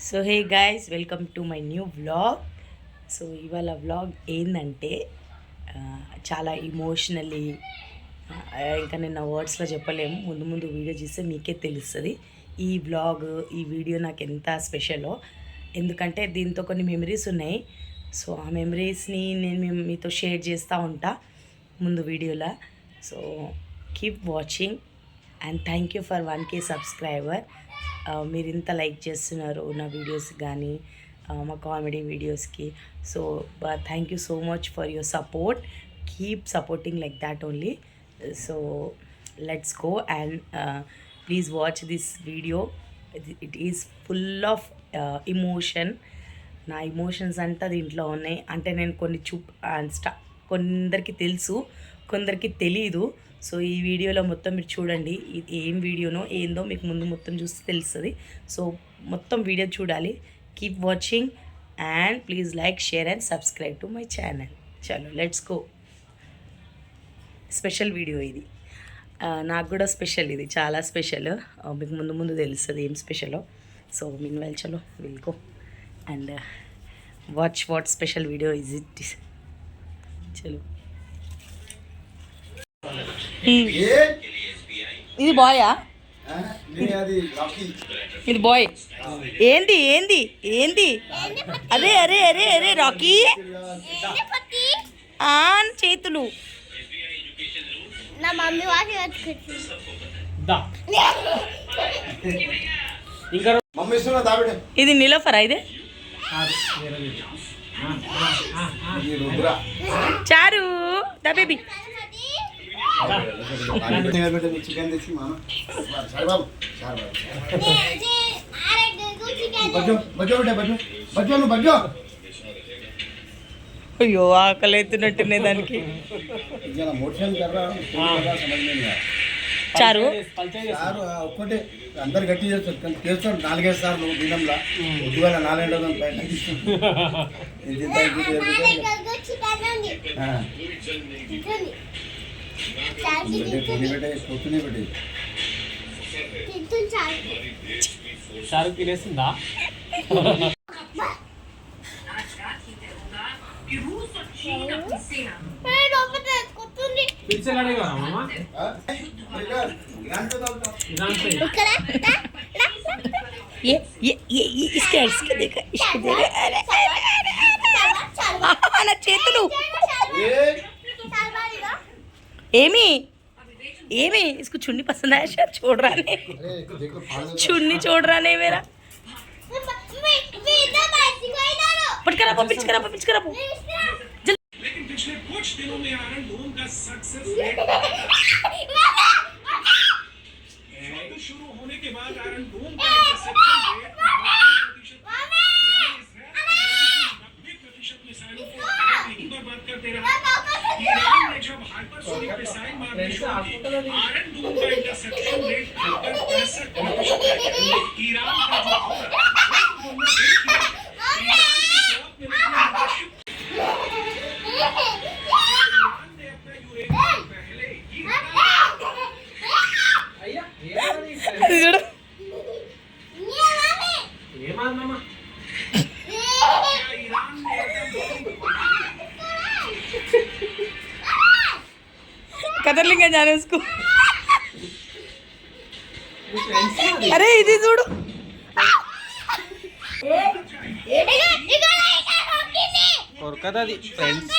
So hey guys, welcome to my new vlog. So ఇవాళ vlog ఏంటంటే చాలా emotionally, ఇంకా నేను వర్డ్స్లో చెప్పలేము. ముందు ముందు వీడియో చూస్తే మీకే తెలుస్తుంది ఈ వ్లాగ్, ఈ వీడియో నాకు ఎంత స్పెషలో. ఎందుకంటే దీంతో కొన్ని మెమరీస్ ఉన్నాయి. సో ఆ మెమరీస్ని నేను మీతో షేర్ చేస్తూ ఉంటా ముందు వీడియోలో. So keep watching and thank you for 1K subscriber. మీరు ఇంత లైక్ చేస్తున్నారు నా వీడియోస్ కానీ మా కామెడీ వీడియోస్కి. So thank you so much for your support. Keep supporting like that only. So let's go and please watch this video. It is full of emotion. నా emotions అంతా దీంట్లో ఉన్నాయి. అంటే నేను కొన్ని కొందరికి తెలుసు, కొందరికి తెలీదు. సో ఈ వీడియోలో మొత్తం మీరు చూడండి. ఇది ఏం వీడియోనో ఏందో మీకు ముందు మొత్తం చూస్తే తెలుస్తుంది. సో మొత్తం వీడియో చూడాలి. Keep watching and please like, share and subscribe to my channel. చలో లెట్స్ గో. స్పెషల్ వీడియో ఇది. నాకు కూడా స్పెషల్, ఇది చాలా స్పెషల్. మీకు ముందు ముందు తెలుస్తుంది ఏం స్పెషలో. సో మీన్ వెల్ చలో will go and watch what special video is it. చలో. ఇది బాయా? ఇది బాయ్. ఏంది ఏంది ఏంది? అరే అరే అరే అరే రాకీ ఆన్ చేతులు. ఇది నిలోఫరా? ఇది చారు దా బేబీ. చికెన్ తెచ్చి అయ్యో ఆకలి అవుతున్నట్టునే దానికి. చారు ఒక్కటే అందరు గట్టి చేస్తారు, చేస్తాడు 4-5 సార్లు దినంలో. ఉద్దుగా 4 బయట పొద్దునే పెట్టేది. చారు తినేసిందా? నా చేతులు ఏమి ఏమి इसको चुन्नी पसंद आया शायद. छोड़ रहा नहीं, चुन्नी छोड़ रहा नहीं मेरा. पटकरा पो, पिचकरा पो, पिचकरा पो. लेकिन पिछले कुछ दिनों में आरन होम का सक्सेस रेट शुरू होने के बाद आरन होम का इंटरसेप्शन रेट 90% मिसाइलों को नहीं बर्बाद करते रहा. ईरान ने जब हाइपरसोनिक मिसाइल मारने शुरू की, आरन होम का इंटरसेप्शन रेट 65% है. ईरान का जो कदर लेंगे जाने उसको. अरे इधर చూడు. కొరకదది ఫ్రెండ్స్.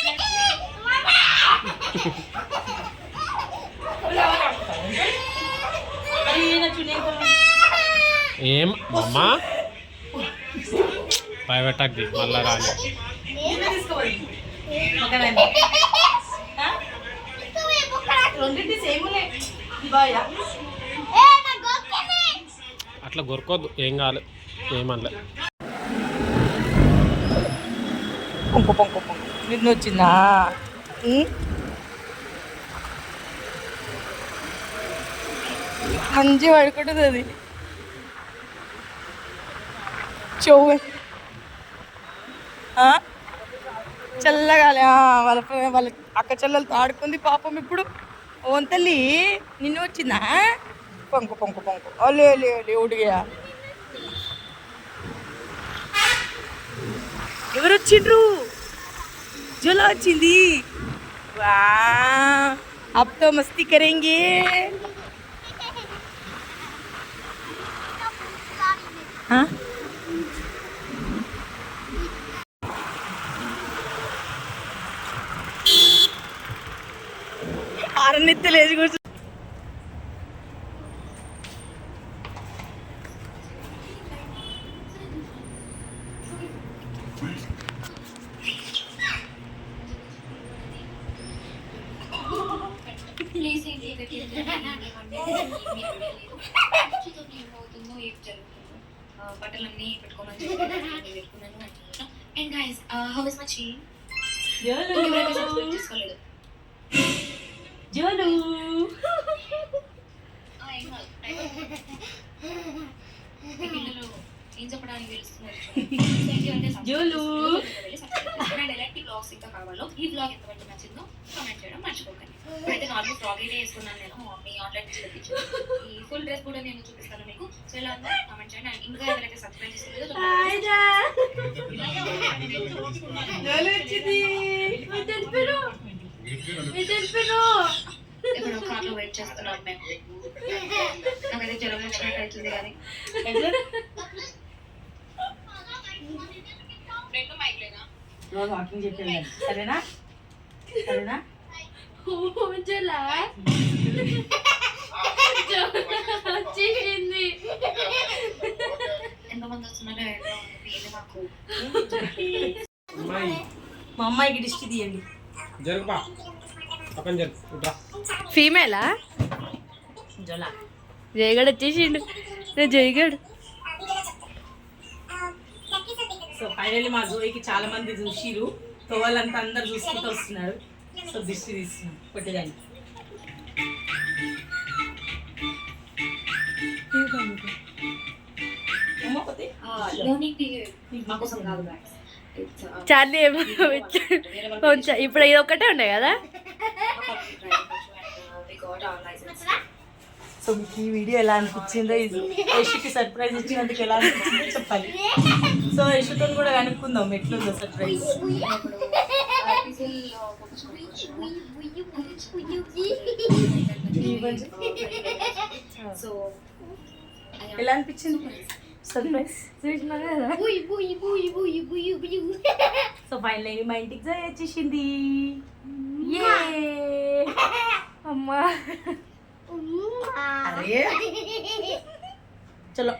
ఏం అమ్మా భయపెట్టద్ది మళ్ళా రాని. అట్లా గొరకొద్దు, ఏం కాదు, ఏమనలే. పొంకు పొంకు పొంకు నిన్ను వచ్చిందా? మంచి పడుకుంటుంది అది. చెవు చల్లగాలి. వాళ్ళ అక్క చెల్లెలతో ఆడుకుంది పాపం. ఇప్పుడు ఓన్ తల్లి నిన్ను వచ్చిందా? పొంకు పొంకు పొంకు. అలే అలే అలే ఉడిగా ఎవరు వచ్చిండ్రు? జోలా వచ్చింది. వా అప్ తో మస్తీ కరేంగే. ఆరనెత్తలేదు కూర్చో. బట్టలన్నీ పెట్టుకోమని పెట్టుకున్నాను. And guys how is my chain? చేసుకోలేదు. జోలు పిల్లలు ఏం చెప్పడానికి తెలుస్తున్నారు. జోలు ఎలాంటి బ్లాగ్స్ ఇంకా కావాలో ఈ బ్లాగ్ ఎంతమంది నచ్చిందో కామెంట్ చేయడం మర్చిపోకండి. ఇప్పుడైతే నార్మల్ ఫ్రాక్ అయితే వేసుకున్నాను నేను. మీ ఆన్లైన్ నుంచి తెప్పించాను. ఈ ఫుల్ డ్రెస్ కూడా నేను చూపిస్తాను మీకు. సో ఇలా ఉందా కామెంట్ చేయండి. అండ్ ఇంకా ఎవరైతే సబ్స్క్రైబ్ చేసుకోలేదో ఇప్పుడు కార్లో వెయిట్ చేస్తున్నాం మేము. నాకైతే జ్వరం వచ్చినట్టు అవుతుంది కానీ రోజు వాకింగ్ చెప్పాను. సరేనా? సరేనా? ఎంతమంది వస్తున్నారో మాకు. మా అమ్మాయికి దిష్టి తీయండి. జరుగుపా పక్కన జరుగు. ఫీమేలా? జోలా జయగడు వచ్చేసిండు. జయగడు. సో ఫైనల్లీ మా జోయికి చాలా మంది చూసిరు. సో వాళ్ళంతా అందరు చూసుకుంటూ వస్తున్నారు. సో దిష్టి తీస్తున్నాం కొట్టేదాన్ని. చార్లీ ఇప్పుడు ఇది ఒక్కటే ఉండే కదా. సో మీకు ఈ వీడియో ఎలా అనిపించిందో, ఇది యశుకి సర్ప్రైజ్ ఇచ్చినందుకు ఎలా అనిపించిందో చెప్పాలి. సో యశుతో కూడా కనుక్కుందాం ఎట్లుందో సర్ప్రైజ్. ఎలా అనిపించింది సర్ప్రైజ్? సో ఫైనల్ మా ఇంటికి జాయ్ వచ్చేసింది. అమ్మా అరే చలో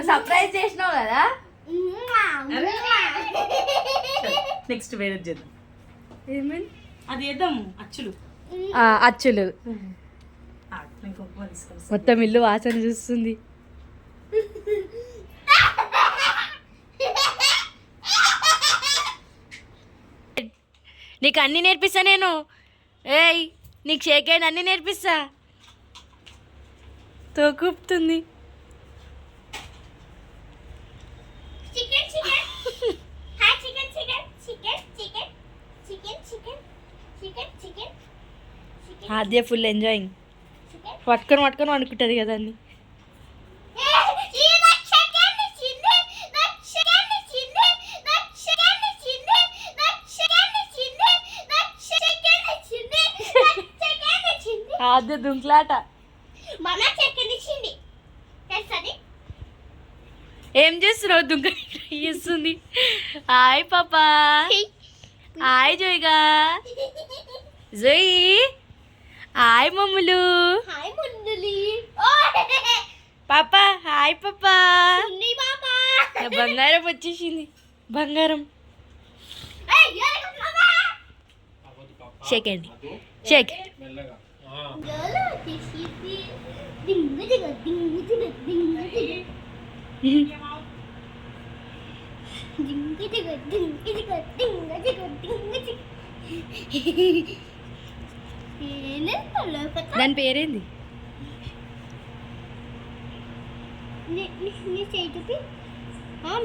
సర్ప్రైజ్ చేసినావు కదా. నెక్స్ట్ వేరే చేద్దాం. ఏమైంది? అది వేద్దాం అచ్చులు. అచ్చులు మొత్తం ఇల్లు వాసన చూస్తుంది. నీకు అన్నీ నేర్పిస్తా నేను. ఏయ్ నీకు షేక్ అయింది అన్నీ నేర్పిస్తా. తోకుపుతుంది. ఆద్య ఫుల్ ఎంజాయింగ్. పట్టుకొని పట్టుకొని అనుకుంటుంది కదా అన్ని. ఆద్య దుంకులాట. ఏం చేస్తున్నావు? దుంక చేస్తుంది. హాయ్ పాపా. హాయ్ జోయిగా. జోయి హాయ్ మమ్ములు. పాపా హాయ్ పాపా. బంగారం వచ్చేసింది. బంగారం షేక్ అండి. షేక్. దాని పేరేంది?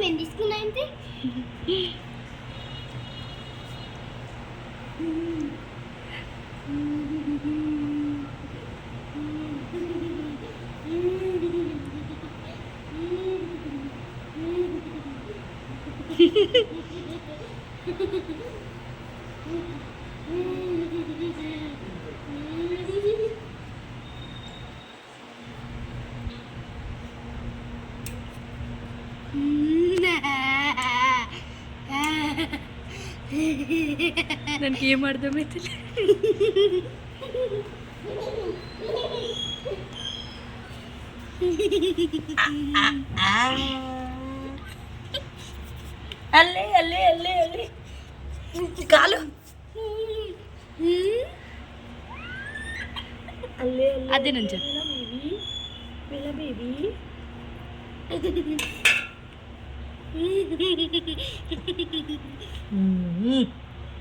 మేము తీసుకున్నా అంతే. దానికి ఏం అర్థమైతే అల్లే అల్లే అల్లే అల్లే కాలు అదే నుంచి బేబీ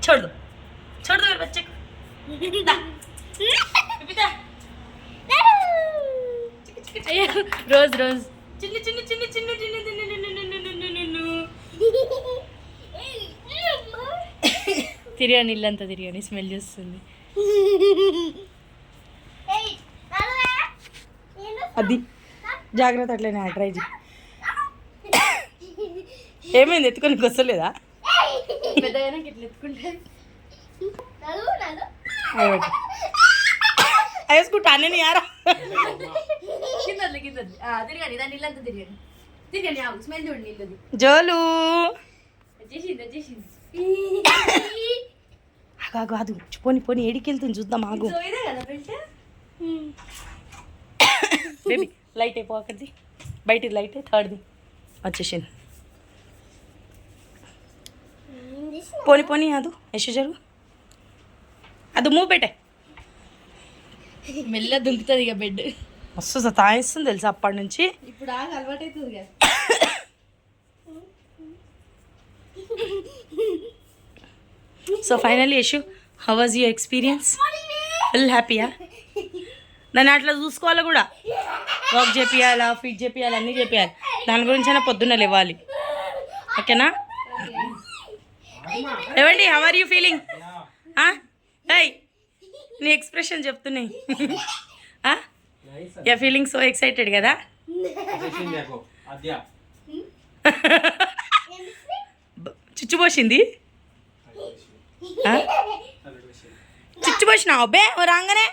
छोड़ दो मेरे बच्चे को रोज रोज चिन्नी चिन्नी चिन्नी चिन्नी తిరిగాని ఇల్లంతా తిరిగాని స్మెల్ చూస్తుంది అది జాగ్రత్త అట్లనే ట్రై చేయి ఏమైంది ఎత్తుకొని వస్తలేదా పెద్దగా ఇట్లా ఎత్తుకుంటే వేసుకుంటా నేను యారా తిరగండి దాని ఇల్లంతా తిరగండి తిరగండి స్మెల్ చూడండి ఇల్లుది జోలు వచ్చేసింది కాదు పోని పోని ఏడికి వెళ్తుంది చూద్దాం ఆగు ఇదే కదా ఫ్రెండ్ బేబీ లైట్ అయిపో అక్కడిది బయటిది లైట్ థర్డ్ది వచ్చేసింది పోని పోని అదు యశు జరుగు అది మూవ్ పెట్టే మెల్ల దుంకుతుంది ఇక బెడ్ మస్తు సతాయిస్తుంది తెలుసా అప్పటి నుంచి ఇప్పుడు ఆగా అలవాటు అవుతుంది కదా so finally Yashu how was your experience full హ్యాపీయా దాన్ని అట్లా చూసుకోవాలి కూడా వాక్ చేపియాలా ఫీడ్ చేపియాలి అన్నీ చేపియాలి దాని గురించి అయినా పొద్దున్న లేవాలి ఓకేనా ఏవండి how are you feeling high నీ ఎక్స్ప్రెషన్ చెప్తున్నాయి యా ఫీలింగ్ సో ఎక్సైటెడ్ కదా చుచ్చుపోసింది చుచ్చుపోసినావు అబ్బే రాగానే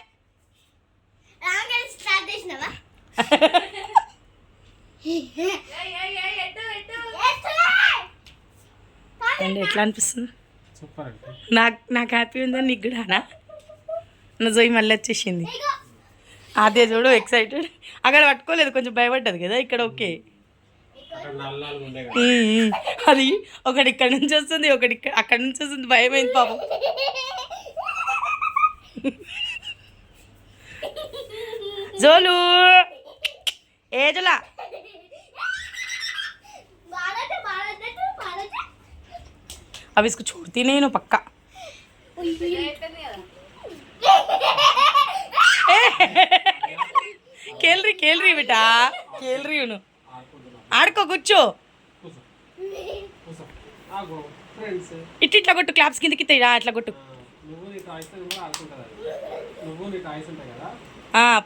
అండి ఎట్లా అనిపిస్తుంది సూపర్ అంటే నాకు హ్యాపీ ఉందని నీకు కూడా నా జోయి మళ్ళీ వచ్చేసింది అదే చూడు ఎక్సైటెడ్ అక్కడ పట్టుకోలేదు కొంచెం భయపడ్డది కదా ఇక్కడ ఓకే అక్కడ నల్లాలు ఉండే కదా అది ఒకటి ఇక్కడ నుంచి వస్తుంది ఒకటి అక్కడ నుంచి వస్తుంది భయమైంది పాపం జోలు ఏజలా अब इसको छोड़ती नहीं नो पक्का खेल रही बेटा खेल रही हूँ ఆడుకో కూర్చో ఆగో ఫ్రెండ్స్ ఇట్లా కొట్టు క్లాప్స్ కిందకి తీరా అట్లా కొట్టు నువ్వు నీ టాయ్స్ కూడా ఆడుకుంటా నువ్వు నీ టాయ్స్ ఉంటాయి కదా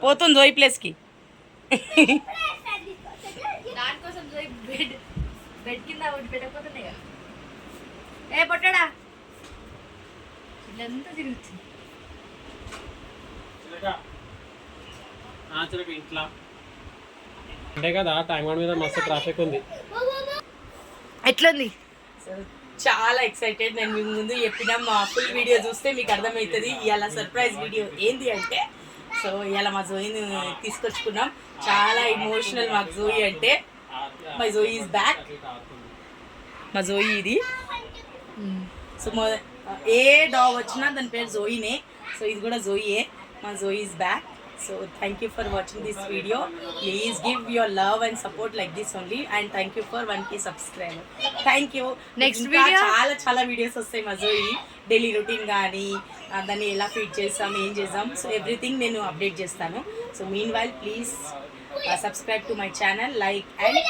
పోతుంది జోయి ప్లేస్కి దానికోసం బెడ్ బెడ్ కింద ఒకటి పెట్టకపోతున్నాయి కదా ఏ పొట్టడా ఇల్లంతా తిరుగుతుంది చిలక ఇంట్లో అంటే కదా టైం మీద మస్తు ట్రాఫిక్ ఉంది ఎట్లుంది చాలా ఎక్సైటెడ్ నేను మీకు ముందు చెప్పిన మా ఫుల్ వీడియో చూస్తే మీకు అర్థమవుతుంది ఇవాళ సర్ప్రైజ్ వీడియో ఏంది అంటే సో ఇవాళ మా జోయిని తీసుకొచ్చుకున్నాం చాలా ఇమోషనల్ మాకు జోయి అంటే మై జోయి ఈజ్ బ్యాక్ మా జోయి ఇది సో ఏ డాగ్ వచ్చినా దాని పేరు జోయినే సో ఇది కూడా జోయియే మా Joey is back so thank you for watching this video please give your love and support like this only and thank you for 1K subscriber thank you Next ఇంకా video? చాలా videos వస్తాయి మా జోయి daily routine కానీ దాన్ని ఎలా feed చేస్తాం ఏం చేస్తాం సో ఎవ్రీథింగ్ నేను అప్డేట్ చేస్తాను so mean while please subscribe to my channel like and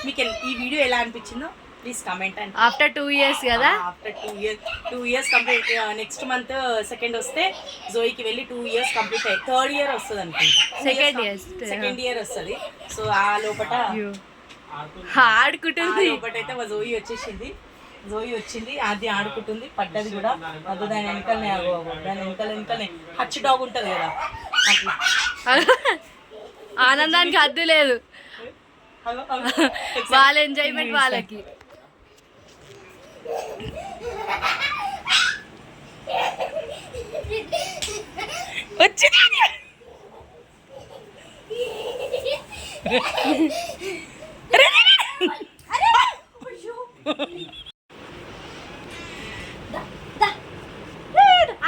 మీకు ఈ వీడియో ఎలా అనిపించిందో please comment and after 2 years కదా after 2 years complete next month second వస్తే జోయికి వెళ్ళి 2 years కంప్లీట్ అయ్యి థర్డ్ ఇయర్ వస్తుంది అనుకుంటా సెకండ్ ఇయర్ వస్తుంది సో ఆ లోపల ఆడుకుంటుంది లోపట అయితే మా జోయి వచ్చేసింది జోయి వచ్చింది, అది ఆడుకుంటుంది, పడ్డది కూడా. అది దాని వెనకలనే దాని వెనకలనే హచ్ డాగ్ ఉంటుంది కదా అట్లా. ఆనందానికి హద్దు లేదు, వాళ్ళ ఎంజాయ్మెంట్ వాళ్ళకి. వచ్చింది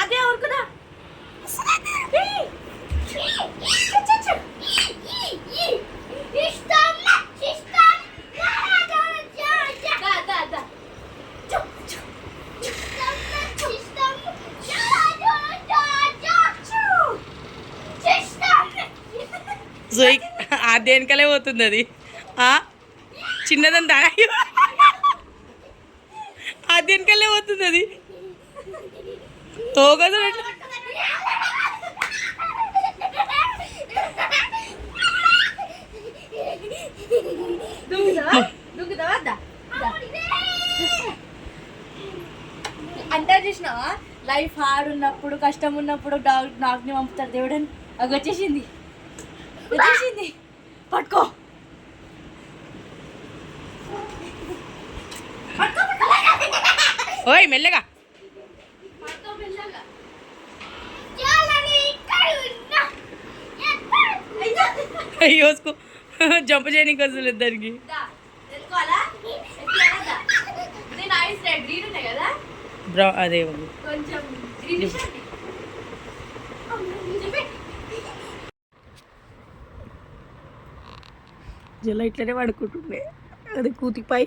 అదే ఊరుకుదా. జోయి అది వెనకలే పోతుంది, అది చిన్నదంతా అది వెనకలే పోతుంది, అది తోగదు. అంటే చూసినావా, లైఫ్ హార్డ్ ఉన్నప్పుడు, కష్టం ఉన్నప్పుడు డాగ్ని పంపుతారు దేవుడు అని. అది వచ్చేసింది, పట్టుకో. ఓయ్ మెల్లగా అయ్యోసుకో, జంప్ చేయడానికి వస్తుంది దానికి. గ్రీన్ ఉన్నాయి కదా, బ్రా అదే కొంచెం జల ఇట్లనే పడుకుంటుండే, అది కూతిపై.